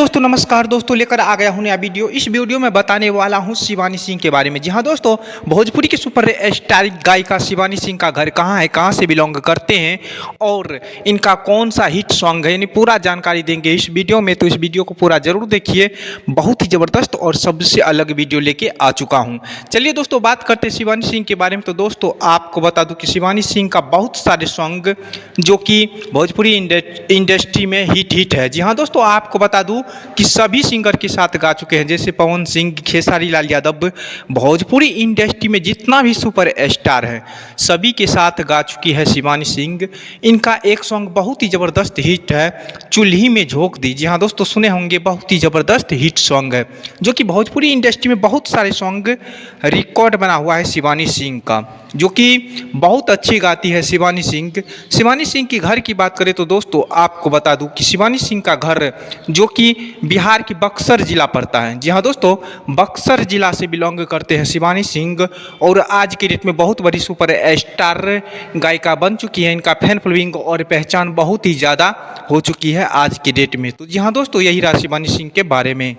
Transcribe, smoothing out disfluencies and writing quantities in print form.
दोस्तों नमस्कार दोस्तों, लेकर आ गया हूं नया वीडियो। इस वीडियो में बताने वाला हूं शिवानी सिंह के बारे में। जी हां दोस्तों, भोजपुरी की सुपर स्टार गायिका शिवानी सिंह का घर कहां है, कहां से बिलोंग करते हैं और इनका कौन सा हिट सॉन्ग है, यानी पूरा जानकारी देंगे इस वीडियो में। तो इस वीडियो को पूरा जरूर देखिए, बहुत ही ज़बरदस्त और सबसे अलग वीडियो लेके आ चुका हूँ। चलिए दोस्तों बात करते हैं शिवानी सिंह के बारे में। तो दोस्तों आपको बता दूँ कि शिवानी सिंह का बहुत सारे सॉन्ग जो कि भोजपुरी इंडस्ट्री में हिट है। जी हाँ दोस्तों, आपको बता दूं कि सभी सिंगर के साथ गा चुके हैं, जैसे पवन सिंह, खेसारी लाल यादव। भोजपुरी इंडस्ट्री में जितना भी सुपर स्टार है सभी के साथ गा चुकी है शिवानी सिंह। इनका एक सॉन्ग बहुत ही ज़बरदस्त हिट है, चूल्ही में झोंक दी। जी हाँ दोस्तों, सुने होंगे, बहुत ही ज़बरदस्त हिट सॉन्ग है जो कि भोजपुरी इंडस्ट्री में बहुत सारे सॉन्ग रिकॉर्ड बना हुआ है शिवानी सिंह का, जो कि बहुत अच्छी गाती है शिवानी सिंह। शिवानी सिंह के घर की बात करें तो दोस्तों आपको बता दूं कि शिवानी सिंह का घर जो कि बिहार की बक्सर जिला पड़ता है। जी हाँ दोस्तों, बक्सर जिला से बिलोंग करते हैं शिवानी सिंह और आज के डेट में बहुत बड़ी सुपर स्टार गायिका बन चुकी है। इनका फैन फॉलोइंग और पहचान बहुत ही ज़्यादा हो चुकी है आज के डेट में। तो जी हाँ दोस्तों, यही रहा शिवानी सिंह के बारे में।